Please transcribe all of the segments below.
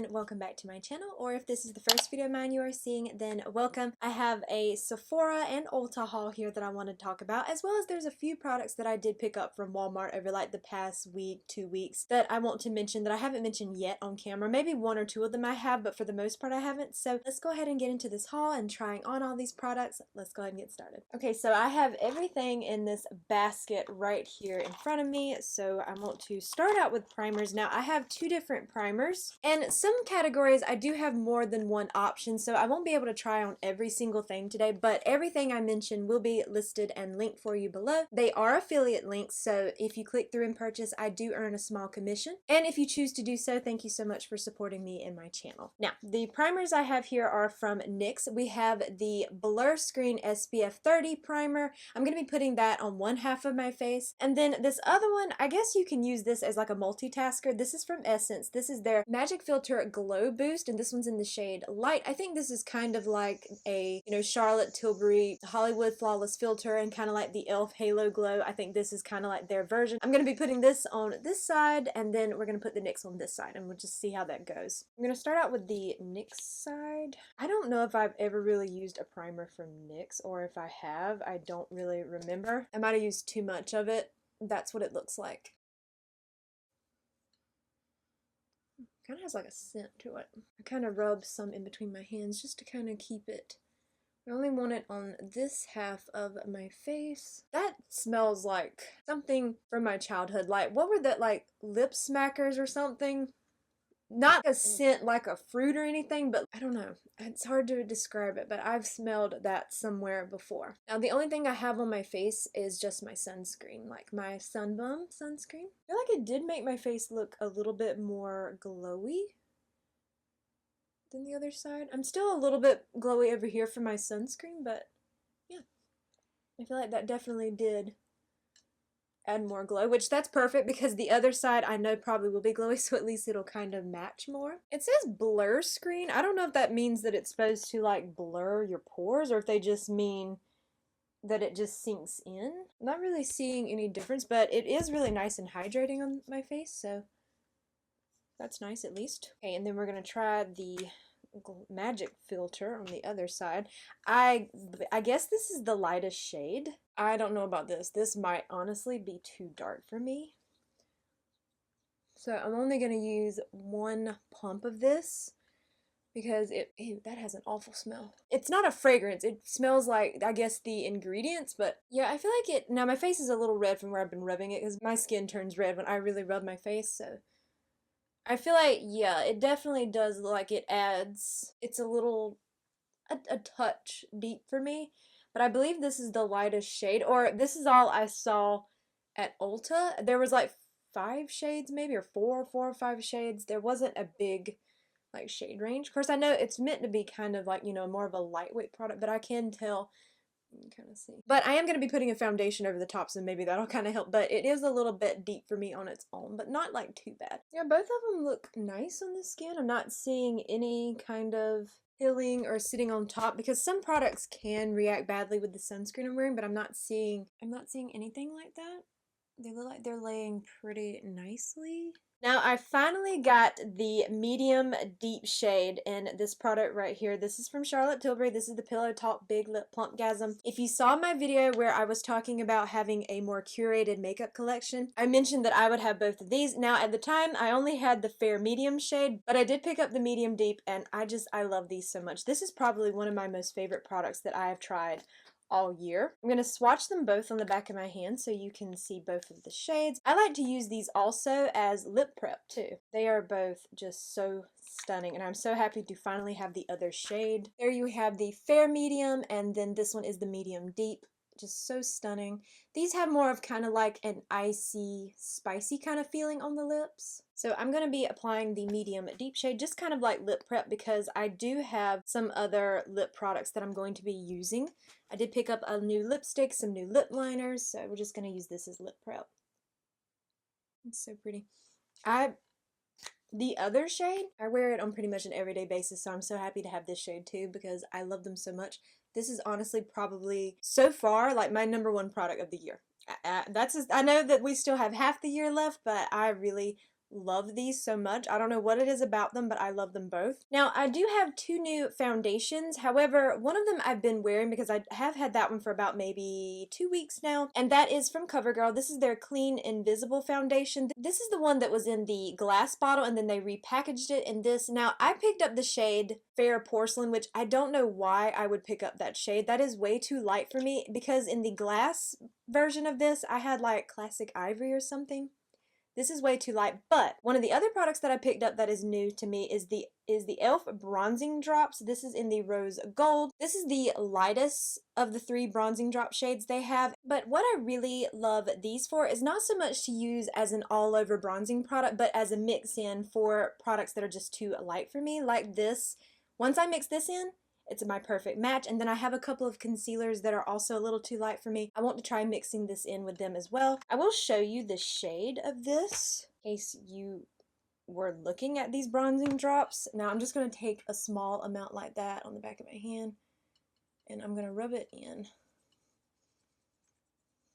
welcome back to my channel, or if this is the first video of mine you are seeing, then welcome. I have a Sephora and Ulta haul here that I want to talk about, as well as there's a few products that I did pick up from Walmart over like the past week, 2 weeks that I want to mention that I haven't mentioned yet on camera. Maybe one or two of them I have, but for the most part I haven't. So let's go ahead and get into this haul and trying on all these products. Let's go ahead and get started. Okay, so I have everything in this basket right here in front of me. So I want to start out with primers. Now I have two different primers, and some categories I do have more than one option, so I won't be able to try on every single thing today, but everything I mentioned will be listed and linked for you below. They are affiliate links, so if you click through and purchase, I do earn a small commission, and if you choose to do so, thank you so much for supporting me and my channel. Now, the primers I have here are from NYX. We have the Blur Screen SPF 30 primer. I'm going to be putting that on one half of my face, and then this other one, I guess you can use this as like a multitasker. This is from Essence. This is their Magic Filter Glow Boost, and this one's in the shade Light. I think this is kind of like a, Charlotte Tilbury Hollywood Flawless Filter and kind of like the e.l.f. Halo Glow. I think this is kind of like their version. I'm going to be putting this on this side, and then we're going to put the NYX on this side, and we'll just see how that goes. I'm going to start out with the NYX side. I don't know if I've ever really used a primer from NYX, or if I have, I don't really remember. I might have used too much of it. That's what it looks like. Kind of has like a scent to it. I kind of rub some in between my hands just to kind of keep it. I only want it on this half of my face. That smells like something from my childhood. Like, what were that, like lip smackers or something? Not a scent like a fruit or anything, but I don't know. It's hard to describe it, but I've smelled that somewhere before. Now, the only thing I have on my face is just my sunscreen, like my Sunbum sunscreen. I feel like it did make my face look a little bit more glowy than the other side. I'm still a little bit glowy over here for my sunscreen, but yeah. I feel like that definitely did add more glow, which that's perfect because the other side I know probably will be glowy, so at least it'll kind of match more. It says blur screen. I don't know if that means that it's supposed to like blur your pores, or if they just mean that it just sinks in. I'm not really seeing any difference, but it is really nice and hydrating on my face, so that's nice at least. Okay, and then we're gonna try the Magic Filter on the other side. I guess this is the lightest shade. I don't know about this. This might honestly be too dark for me. So I'm only going to use one pump of this because ew, that has an awful smell. It's not a fragrance. It smells like, I guess, the ingredients, but yeah, I feel like now my face is a little red from where I've been rubbing it because my skin turns red when I really rub my face, so I feel like, yeah, it definitely does, like, it adds, it's a touch deep for me, but I believe this is the lightest shade, or this is all I saw at Ulta. There was like 5 shades maybe, or 4 or 5 shades. There wasn't a big, like, shade range. Of course, I know it's meant to be kind of like, more of a lightweight product, but I can tell. You can kind of see. But I am going to be putting a foundation over the top, so maybe that'll kind of help. But it is a little bit deep for me on its own, but not like too bad. Yeah, both of them look nice on the skin. I'm not seeing any kind of peeling or sitting on top, because some products can react badly with the sunscreen I'm wearing, but I'm not seeing anything like that. They look like they're laying pretty nicely. Now, I finally got the medium deep shade in this product right here. This is from Charlotte Tilbury. This is the Pillow Talk Big Lip Plumpgasm. If you saw my video where I was talking about having a more curated makeup collection, I mentioned that I would have both of these. Now, at the time, I only had the fair medium shade, but I did pick up the medium deep, and I love these so much. This is probably one of my most favorite products that I have tried all year. I'm going to swatch them both on the back of my hand so you can see both of the shades. I like to use these also as lip prep too. They are both just so stunning, and I'm so happy to finally have the other shade. There you have the fair medium, and then this one is the medium deep. Just so stunning. These have more of kind of like an icy, spicy kind of feeling on the lips. So I'm going to be applying the medium deep shade, just kind of like lip prep, because I do have some other lip products that I'm going to be using. I did pick up a new lipstick, some new lip liners, so we're just going to use this as lip prep. It's so pretty. The other shade, I wear it on pretty much an everyday basis, so I'm so happy to have this shade too because I love them so much. This is honestly probably, so far, like my #1 product of the year. I know that we still have half the year left, but I really love these so much. I don't know what it is about them, but I love them both. Now, I do have two new foundations. However, one of them I've been wearing because I have had that one for about maybe 2 weeks now, and that is from CoverGirl. This is their Clean Invisible Foundation. This is the one that was in the glass bottle, and then they repackaged it in this. Now, I picked up the shade Fair Porcelain, which I don't know why I would pick up that shade. That is way too light for me, because in the glass version of this, I had like Classic Ivory or something. This is way too light, but one of the other products that I picked up that is new to me is the e.l.f. Bronzing Drops. This is in the Rose Gold. This is the lightest of the 3 bronzing drop shades they have, but what I really love these for is not so much to use as an all-over bronzing product, but as a mix-in for products that are just too light for me, like this. Once I mix this in, it's my perfect match. And then I have a couple of concealers that are also a little too light for me. I want to try mixing this in with them as well. I will show you the shade of this in case you were looking at these bronzing drops. Now I'm just going to take a small amount like that on the back of my hand, and I'm going to rub it in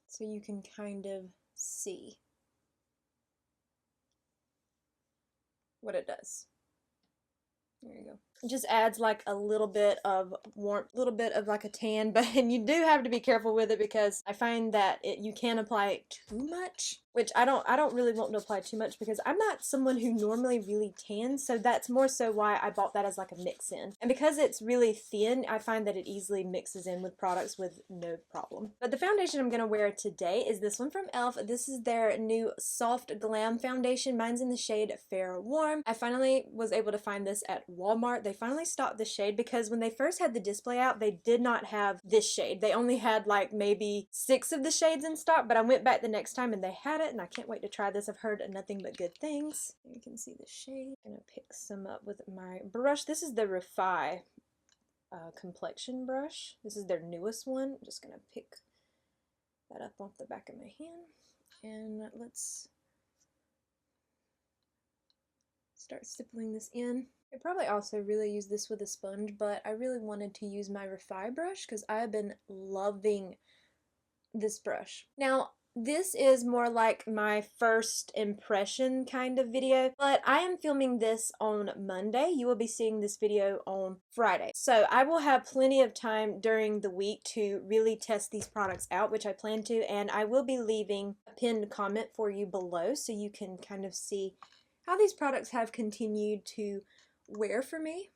so you can kind of see what it does. There you go. It just adds like a little bit of warmth, a little bit of like a tan, but and you do have to be careful with it because I find that you can apply it too much, which I don't really want to apply too much because I'm not someone who normally really tans, so that's more so why I bought that as like a mix-in. And because it's really thin, I find that it easily mixes in with products with no problem. But the foundation I'm going to wear today is this one from e.l.f. This is their new Soft Glam Foundation. Mine's in the shade Fair Warm. I finally was able to find this at Walmart. They finally stocked this shade because when they first had the display out, they did not have this shade. They only had like maybe 6 of the shades in stock, but I went back the next time and they had it, and I can't wait to try this. I've heard nothing but good things. You can see the shade. I'm gonna pick some up with my brush. This is the Refi complexion brush. This is their newest one. I'm just gonna pick that up off the back of my hand, and let's start stippling this in. I probably also really use this with a sponge, but I really wanted to use my Refi brush because I have been loving this brush. Now, this is more like my first impression kind of video, but I am filming this on Monday. You will be seeing this video on Friday. So I will have plenty of time during the week to really test these products out, which I plan to, and I will be leaving a pinned comment for you below so you can kind of see how these products have continued to wear for me.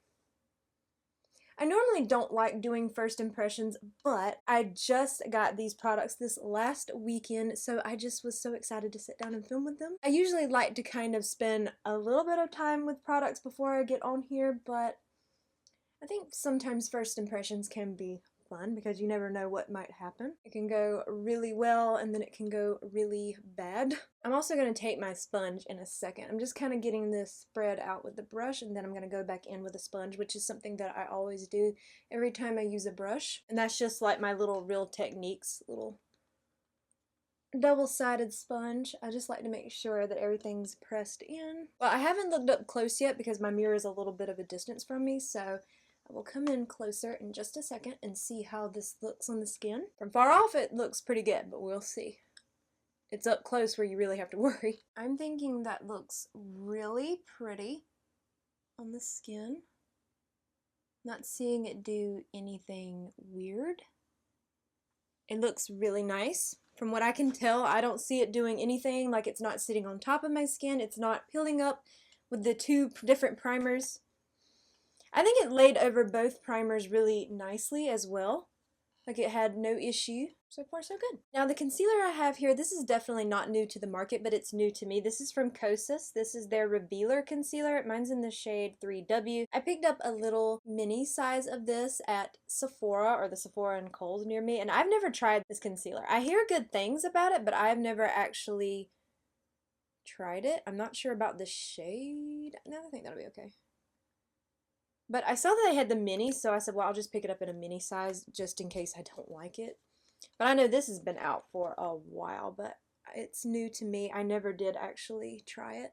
I normally don't like doing first impressions, but I just got these products this last weekend, so I just was so excited to sit down and film with them. I usually like to kind of spend a little bit of time with products before I get on here, but I think sometimes first impressions can be fun because you never know what might happen. It can go really well and then it can go really bad. I'm also going to take my sponge in a second. I'm just kind of getting this spread out with the brush, and then I'm going to go back in with a sponge, which is something that I always do every time I use a brush. And that's just like my little Real Techniques little double-sided sponge. I just like to make sure that everything's pressed in. Well, I haven't looked up close yet because my mirror is a little bit of a distance from me, so I will come in closer in just a second and see how this looks on the skin. From far off it looks pretty good, but we'll see. It's up close where you really have to worry. I'm thinking that looks really pretty on the skin. Not seeing it do anything weird. It looks really nice. From what I can tell, I don't see it doing anything, like it's not sitting on top of my skin. It's not peeling up with the 2 different primers. I think it laid over both primers really nicely as well. Like it had no issue. So far so good. Now the concealer I have here, this is definitely not new to the market, but it's new to me. This is from Kohls. This is their Revealer concealer. Mine's in the shade 3W. I picked up a little mini size of this at Sephora, or the Sephora and Kohls near me, and I've never tried this concealer. I hear good things about it, but I've never actually tried it. I'm not sure about the shade. No, I think that'll be okay. But I saw that they had the mini, so I said, well, I'll just pick it up in a mini size just in case I don't like it. But I know this has been out for a while, but it's new to me. I never did actually try it.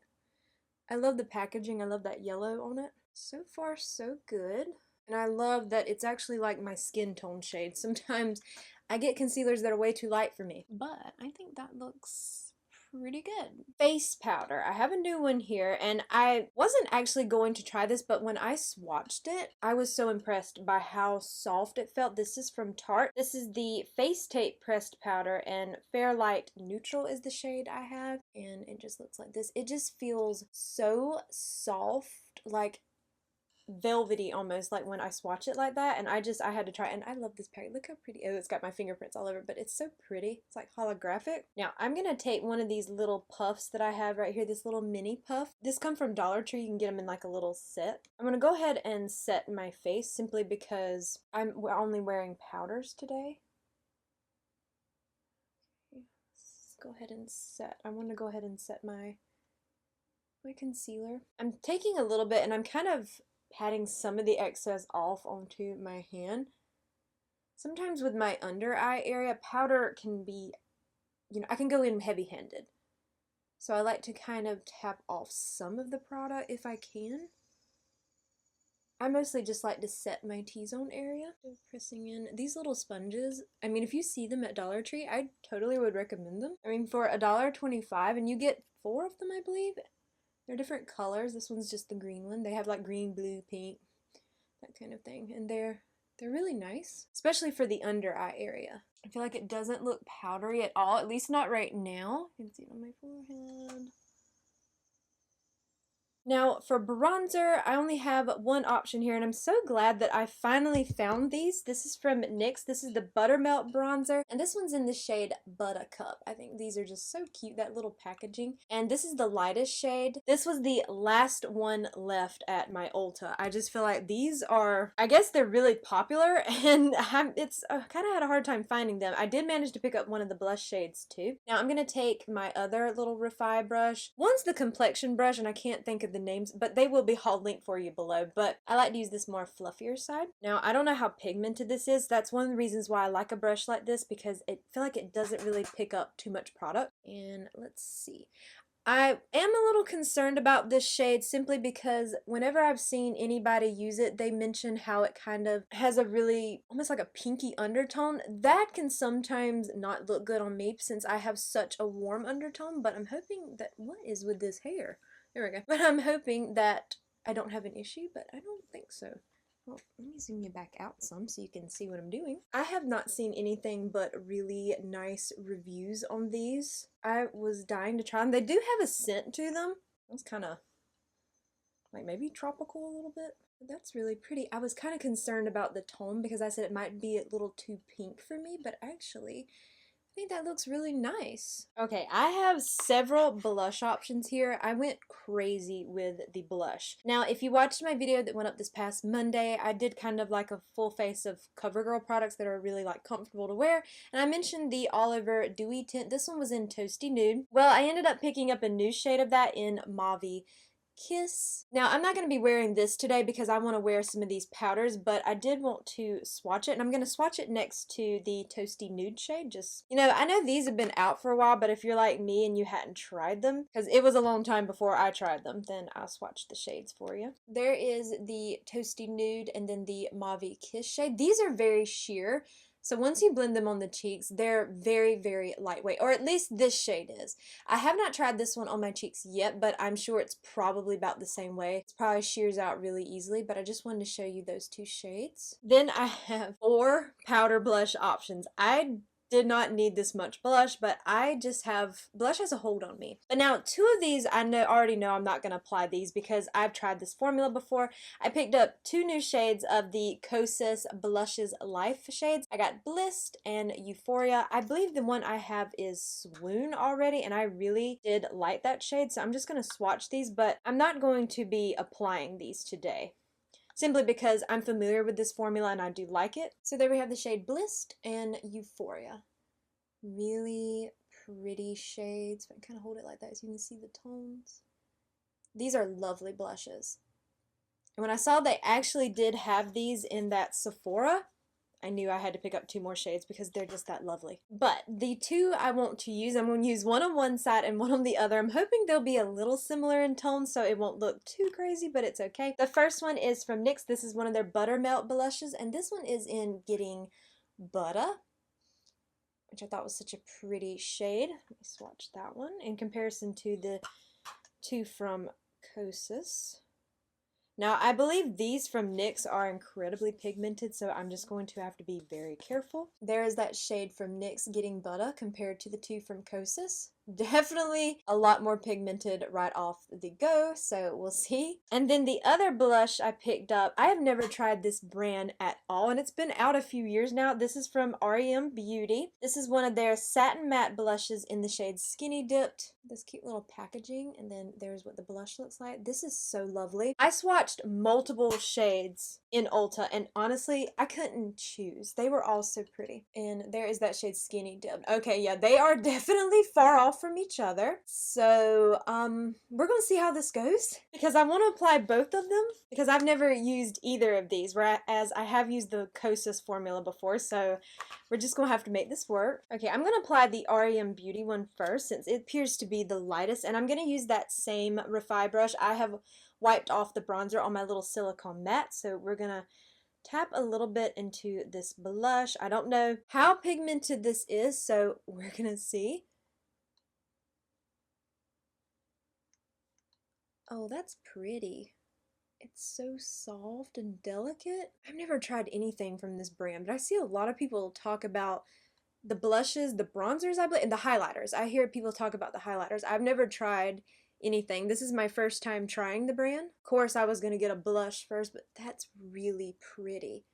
I love the packaging. I love that yellow on it. So far, so good. And I love that it's actually like my skin tone shade. Sometimes I get concealers that are way too light for me. But I think that looks pretty good. Face powder. I have a new one here, and I wasn't actually going to try this, but when I swatched it, I was so impressed by how soft it felt. This is from Tarte. This is the Face Tape Pressed Powder, and Fairlight Neutral is the shade I have, and it just looks like this. It just feels so soft, like velvety almost, like when I swatch it like that, and I had to try it, and I love this packet. Look how pretty. Oh, it's got my fingerprints all over it, but it's so pretty. It's like holographic. Now I'm gonna take one of these little puffs that I have right here, this little mini puff. This comes from Dollar Tree. You can get them in like a little set. I'm gonna go ahead and set my face simply because I'm only wearing powders today. Let's go ahead and set. I want to go ahead and set my concealer. I'm taking a little bit, and I'm kind of patting some of the excess off onto my hand. Sometimes with my under eye area, powder can be, I can go in heavy-handed. So I like to kind of tap off some of the product if I can. I mostly just like to set my T-zone area. Pressing in these little sponges. I mean, if you see them at Dollar Tree, I totally would recommend them. I mean, for $1.25, and you get 4 of them, I believe. They're different colors. This one's just the green one. They have like green, blue, pink, that kind of thing. And they're really nice, especially for the under eye area. I feel like it doesn't look powdery at all, at least not right now. You can see it on my forehead. Now for bronzer, I only have one option here, and I'm so glad that I finally found these. This is from NYX. This is the Buttermelt Bronzer, and this one's in the shade Buttercup. I think these are just so cute, that little packaging. And this is the lightest shade. This was the last one left at my Ulta. I just feel like these are, I guess they're really popular, and kind of had a hard time finding them. I did manage to pick up one of the blush shades too. Now I'm going to take my other little Refi brush. One's the complexion brush, and I can't think of the names, but they will be haul linked for you below, but I like to use this more fluffier side. Now I don't know how pigmented this is. That's one of the reasons why I like a brush like this, because I feel like it doesn't really pick up too much product. And let's see, I am a little concerned about this shade simply because whenever I've seen anybody use it, they mention how it kind of has a really, almost like a pinky undertone. That can sometimes not look good on me since I have such a warm undertone, but I'm hoping that, what is with this hair? There we go. But I'm hoping that I don't have an issue, but I don't think so. Well, let me zoom you back out some so you can see what I'm doing. I have not seen anything but really nice reviews on these. I was dying to try them. They do have a scent to them. It's kind of like maybe tropical a little bit. But that's really pretty. I was kind of concerned about the tone because I said it might be a little too pink for me, but actually I think that looks really nice. Okay, I have several blush options here. I went crazy with the blush. Now, if you watched my video that went up this past Monday, I did kind of like a full face of CoverGirl products that are really like comfortable to wear, and I mentioned the Oliver Dewy Tint. This one was in Toasty Nude. Well, I ended up picking up a new shade of that in Mauve Kiss. Now, I'm not going to be wearing this today because I want to wear some of these powders, but I did want to swatch it, and I'm going to swatch it next to the Toasty Nude shade. Just, I know these have been out for a while, but if you're like me and you hadn't tried them, because it was a long time before I tried them, then I'll swatch the shades for you. There is the Toasty Nude and then the Mauve Kiss shade. These are very sheer. So once you blend them on the cheeks, they're very, very lightweight, or at least this shade is. I have not tried this one on my cheeks yet, but I'm sure it's probably about the same way. It probably shears out really easily, but I just wanted to show you those two shades. Then I have 4 powder blush options. I did not need this much blush, but I just have, blush has a hold on me. But now 2 of these I already know I'm not going to apply these because I've tried this formula before. I picked up 2 new shades of the Kohls Blushes Life shades. I got Blissed and Euphoria. I believe the one I have is Swoon already, and I really did like that shade, so I'm just going to swatch these, but I'm not going to be applying these today, simply because I'm familiar with this formula and I do like it. So there we have the shade Blissed and Euphoria. Really pretty shades. If I kind of hold it like that so you can see the tones. These are lovely blushes. And when I saw they actually did have these in that Sephora, I knew I had to pick up 2 more shades because they're just that lovely. But the 2 I want to use, I'm going to use one on one side and one on the other. I'm hoping they'll be a little similar in tone so it won't look too crazy, but it's okay. The first one is from NYX. This is one of their Buttermelt blushes, and this one is in Getting Butter. which I thought was such a pretty shade. Let me swatch that one in comparison to the two from Kohls. Now, I believe these from NYX are incredibly pigmented, so I'm just going to have to be very careful. There is that shade from NYX, Getting Butter, compared to the two from Kohls. Definitely a lot more pigmented right off the go, so we'll see. And then the other blush I picked up, I have never tried this brand at all, and it's been out a few years now. This is from REM Beauty. This is one of their satin matte blushes in the shade Skinny Dipped. This cute little packaging, and then there's what the blush looks like. This is so lovely. I swatched multiple shades in Ulta, and honestly, I couldn't choose. They were all so pretty. And there is that shade Skinny Dipped. Okay, yeah, they are definitely far off from each other. So, we're gonna see how this goes because I want to apply both of them because I've never used either of these, whereas I have used the Kosas formula before, so we're just gonna have to make this work. Okay, I'm gonna apply the REM Beauty one first since it appears to be the lightest, and I'm gonna use that same Refi brush. I have wiped off the bronzer on my little silicone mat, so we're gonna tap a little bit into this blush. I don't know how pigmented this is, so we're gonna see. Oh, that's pretty. It's so soft and delicate. I've never tried anything from this brand, but I see a lot of people talk about the blushes, the bronzers, I believe, and the highlighters. I hear people talk about the highlighters. I've never tried anything. This is my first time trying the brand. Of course, I was going to get a blush first, but that's really pretty.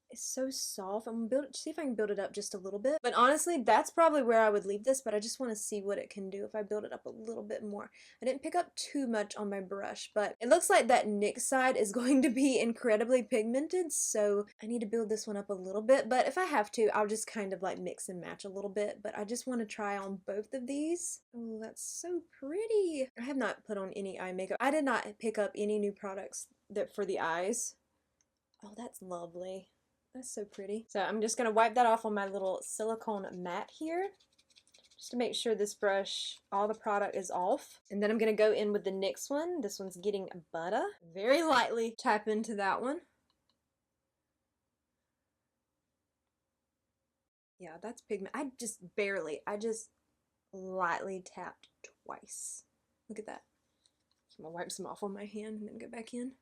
It's so soft. I'm gonna see if I can build it up just a little bit. But honestly, that's probably where I would leave this, but I just want to see what it can do if I build it up a little bit more. I didn't pick up too much on my brush, but it looks like that NYX side is going to be incredibly pigmented, so I need to build this one up a little bit. But if I have to, I'll just kind of like mix and match a little bit. But I just want to try on both of these. Oh, that's so pretty. I have not put on any eye makeup. I did not pick up any new products that for the eyes. Oh, that's lovely. That's so pretty. So I'm just going to wipe that off on my little silicone mat here, just to make sure this brush, all the product is off. And then I'm going to go in with the NYX one. This one's Getting Butter. Very lightly tap into that one. Yeah, that's pigment. I just lightly tapped twice. Look at that. So I'm going to wipe some off on my hand and then go back in.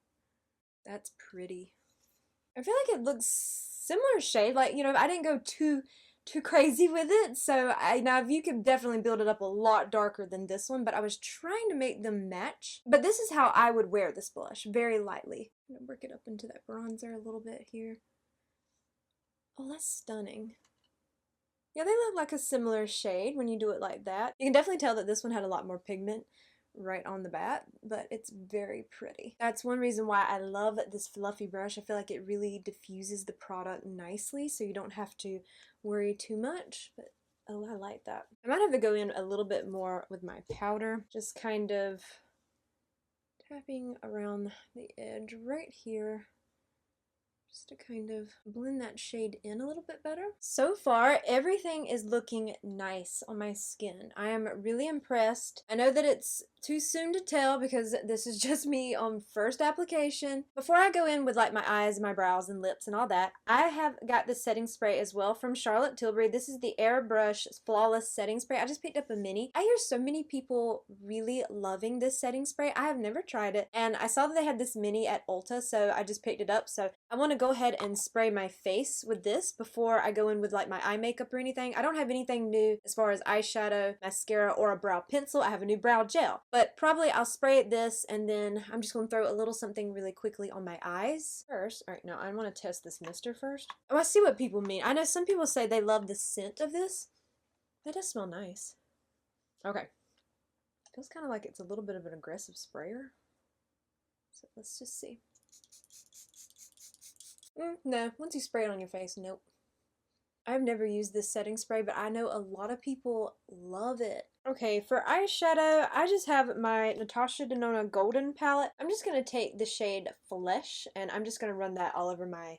That's pretty. I feel like it looks similar shade, like, you know, I didn't go too crazy with it, so now you could definitely build it up a lot darker than this one, but I was trying to make them match. But this is how I would wear this blush, very lightly. I'm gonna work it up into that bronzer a little bit here. Oh, that's stunning. Yeah, they look like a similar shade when you do it like that. You can definitely tell that this one had a lot more pigment right on the bat, but it's very pretty. That's one reason why I love this fluffy brush. I feel like it really diffuses the product nicely, so you don't have to worry too much, but oh, I like that. I might have to go in a little bit more with my powder, just kind of tapping around the edge right here, just to kind of blend that shade in a little bit better. So far, everything is looking nice on my skin. I am really impressed. I know that it's too soon to tell because this is just me on first application. Before I go in with like my eyes, my brows, and lips and all that, I have got this setting spray as well from Charlotte Tilbury. This is the Airbrush Flawless Setting Spray. I just picked up a mini. I hear so many people really loving this setting spray. I have never tried it, and I saw that they had this mini at Ulta, so I just picked it up. So I want to go ahead and spray my face with this before I go in with like my eye makeup or anything. I don't have anything new as far as eyeshadow, mascara, or a brow pencil. I have a new brow gel, but probably I'll spray it this, and then I'm just going to throw a little something really quickly on my eyes first. All right, now I want to test this mister first. Oh, I see what people mean. I know some people say they love the scent of this. That does smell nice. Okay. Feels kind of like it's a little bit of an aggressive sprayer. So let's just see. No, once you spray it on your face, nope. I've never used this setting spray, but I know a lot of people love it. Okay, for eyeshadow, I just have my Natasha Denona Golden palette. I'm just going to take the shade Flesh, and I'm just going to run that all over my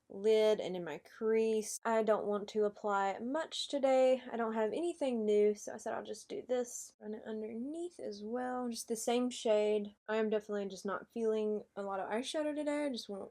lid and in my crease. I don't want to apply much today. I don't have anything new, so I said I'll just do this. Run it underneath as well, just the same shade. I am definitely just not feeling a lot of eyeshadow today. I just want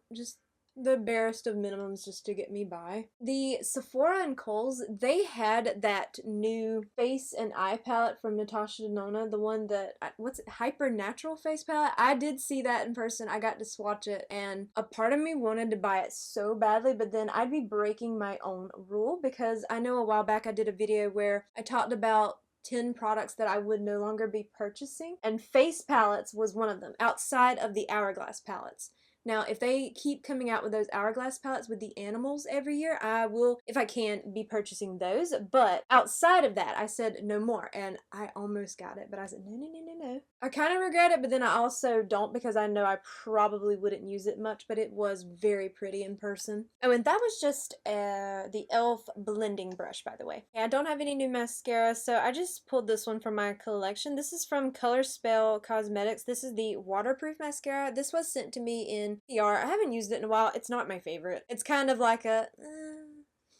the barest of minimums just to get me by. The Sephora and Kohls, they had that new face and eye palette from Natasha Denona, the one that, what's it, Hyper Natural face palette? I did see that in person. I got to swatch it, and a part of me wanted to buy it so badly, but then I'd be breaking my own rule, because I know a while back I did a video where I talked about 10 products that I would no longer be purchasing, and face palettes was one of them, outside of the Hourglass palettes. Now, if they keep coming out with those Hourglass palettes with the animals every year, I will, if I can, be purchasing those. But outside of that, I said no more. And I almost got it, but I said no, no, no, no, no. I kind of regret it, but then I also don't, because I know I probably wouldn't use it much, but it was very pretty in person. Oh, and that was just the e.l.f. blending brush, by the way. Yeah, I don't have any new mascara, so I just pulled this one from my collection. This is from Colourspell Cosmetics. This is the waterproof mascara. This was sent to me in PR. I haven't used it in a while. It's not my favorite. It's kind of like a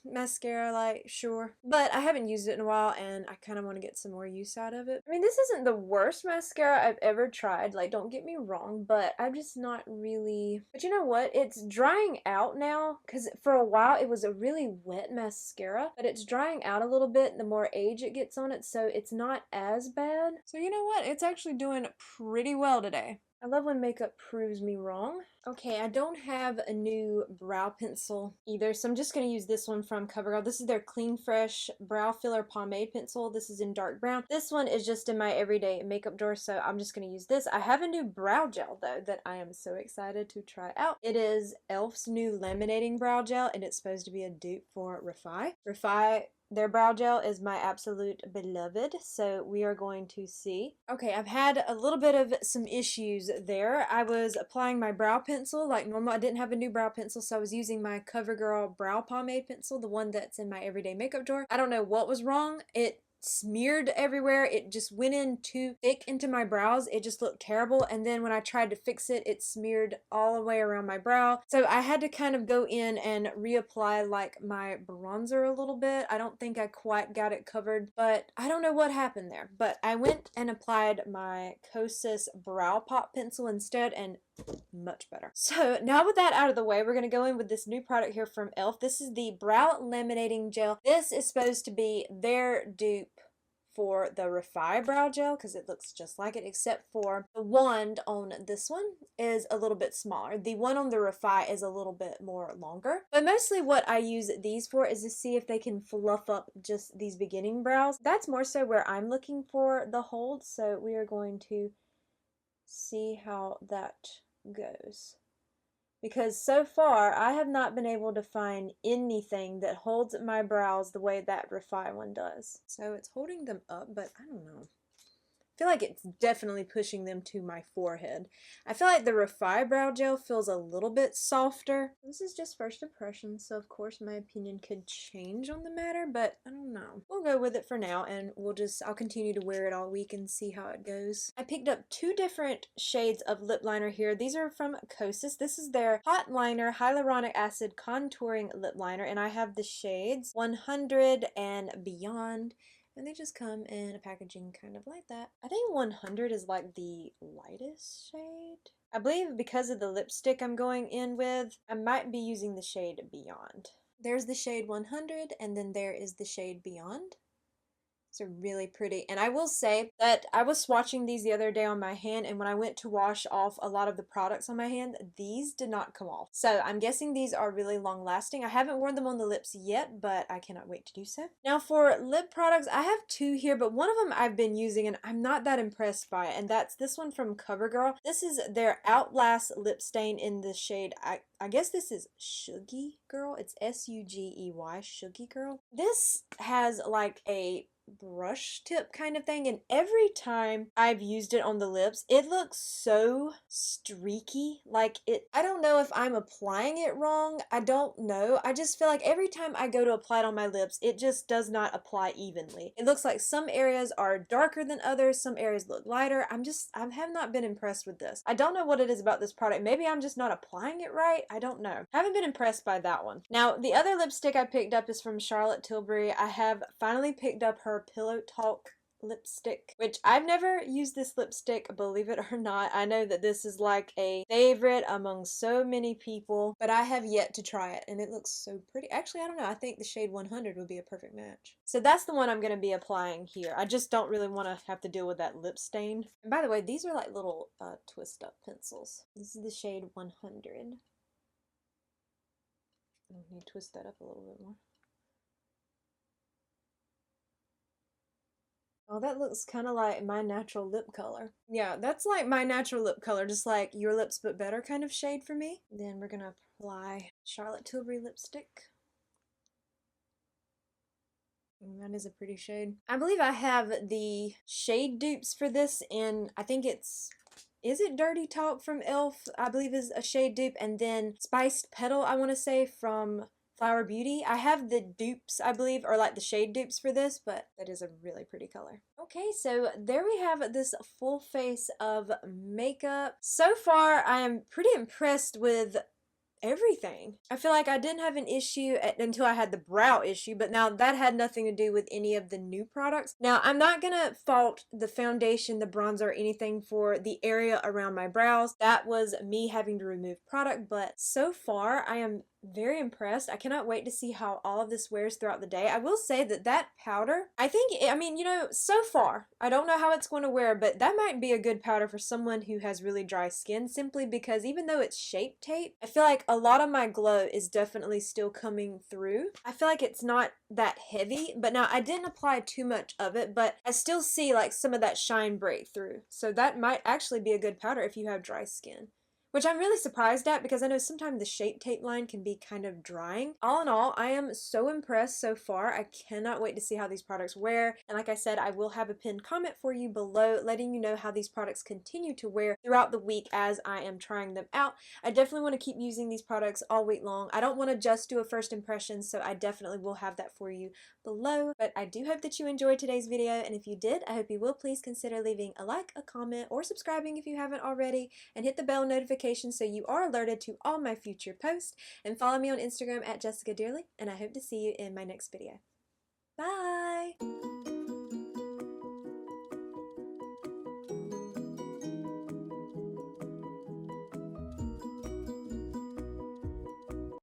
mascara, like, sure, but I haven't used it in a while, and I kind of want to get some more use out of it. I mean, this isn't the worst mascara I've ever tried, like, don't get me wrong, but I'm just not really, but you know what, it's drying out now, because for a while it was a really wet mascara, but it's drying out a little bit the more age it gets on it, so it's not as bad. So you know what, it's actually doing pretty well today. I love when makeup proves me wrong. Okay, I don't have a new brow pencil either, so I'm just going to use this one from CoverGirl. This is their Clean Fresh Brow Filler Pomade Pencil. This is in dark brown. This one is just in my everyday makeup drawer, so I'm just going to use this. I have a new brow gel, though, that I am so excited to try out. It is e.l.f.'s new laminating brow gel, and it's supposed to be a dupe for Refi. Refi, their brow gel is my absolute beloved, so we are going to see. Okay, I've had a little bit of some issues there. I was applying my brow pencil like normal. I didn't have a new brow pencil, so I was using my CoverGirl brow pomade pencil, the one that's in my everyday makeup drawer. I don't know what was wrong. It smeared everywhere. It just went in too thick into my brows. It just looked terrible, and then when I tried to fix it, it smeared all the way around my brow. So I had to kind of go in and reapply like my bronzer a little bit. I don't think I quite got it covered, but I don't know what happened there. But I went and applied my Kosas brow pop pencil instead, and much better. So now with that out of the way, we're going to go in with this new product here from e.l.f. This is the brow laminating gel. This is supposed to be their dupe for the Refi brow gel, because it looks just like it, except for the wand on this one is a little bit smaller. The one on the Refi is a little bit more longer. But mostly what I use these for is to see if they can fluff up just these beginning brows. That's more so where I'm looking for the hold, so we are going to see how that goes, because so far I have not been able to find anything that holds my brows the way that Refi one does. So it's holding them up, but I don't know. I feel like it's definitely pushing them to my forehead. I feel like the Refi brow gel feels a little bit softer. This is just first impression, so of course my opinion could change on the matter, but I don't know. We'll go with it for now, and I'll continue to wear it all week and see how it goes. I picked up 2 different shades of lip liner here. These are from Kosas. This is their Hot Liner Hyaluronic Acid Contouring Lip Liner, and I have the shades 100 and Beyond. And they just come in a packaging kind of like that. I think 100 is like the lightest shade. I believe because of the lipstick I'm going in with, I might be using the shade Beyond. There's the shade 100, and then there is the shade Beyond. These are really pretty. And I will say that I was swatching these the other day on my hand, and when I went to wash off a lot of the products on my hand, these did not come off. So I'm guessing these are really long lasting. I haven't worn them on the lips yet, but I cannot wait to do so. Now for lip products, I have 2 here, but one of them I've been using and I'm not that impressed by it, and that's this one from CoverGirl. This is their Outlast lip stain in the shade, I guess this is Shuggy Girl. It's S-U-G-E-Y, Shuggy Girl. This has like a brush tip kind of thing, and every time I've used it on the lips, it looks so streaky. Like I don't know if I'm applying it wrong. I don't know. I just feel like every time I go to apply it on my lips, it just does not apply evenly. It looks like some areas are darker than others, some areas look lighter. I have not been impressed with this. I don't know what it is about this product. Maybe I'm just not applying it right. I don't know. Haven't been impressed by that one. Now, the other lipstick I picked up is from Charlotte Tilbury. I have finally picked up her Pillow Talk lipstick, which I've never used this lipstick, believe it or not. I know that this is like a favorite among so many people, but I have yet to try it, and it looks so pretty. Actually, I don't know. I think the shade 100 would be a perfect match. So that's the one I'm going to be applying here. I just don't really want to have to deal with that lip stain. And by the way, these are like little twist up pencils. This is the shade 100. I need to twist that up a little bit more. Oh, that looks kind of like my natural lip color. Yeah, that's like my natural lip color, just like your lips but better kind of shade for me. Then we're gonna apply Charlotte Tilbury lipstick. That is a pretty shade. I believe I have the shade dupes for this in, I think it's, is it Dirty Talk from e.l.f.? I believe is a shade dupe, and then Spiced Petal, I want to say, from Flower Beauty. I have the dupes, I believe, or like the shade dupes for this, but that is a really pretty color. Okay, so there we have this full face of makeup. So far, I am pretty impressed with everything. I feel like I didn't have an issue until I had the brow issue, but now that had nothing to do with any of the new products. Now, I'm not gonna fault the foundation, the bronzer, or anything for the area around my brows. That was me having to remove product, but so far I am very impressed. I cannot wait to see how all of this wears throughout the day. I will say that that powder, I think, I mean, you know, so far, I don't know how it's going to wear, but that might be a good powder for someone who has really dry skin, simply because even though it's Shape Tape, I feel like a lot of my glow is definitely still coming through. I feel like it's not that heavy, but now I didn't apply too much of it, but I still see like some of that shine break through. So that might actually be a good powder if you have dry skin. Which I'm really surprised at, because I know sometimes the Shape Tape line can be kind of drying. All in all, I am so impressed so far. I cannot wait to see how these products wear. And like I said, I will have a pinned comment for you below letting you know how these products continue to wear throughout the week as I am trying them out. I definitely want to keep using these products all week long. I don't want to just do a first impression, so I definitely will have that for you below. But I do hope that you enjoyed today's video, and if you did, I hope you will please consider leaving a like, a comment, or subscribing if you haven't already, and hit the bell notification so you are alerted to all my future posts, and follow me on Instagram at jessicadeerly, and I hope to see you in my next video. Bye!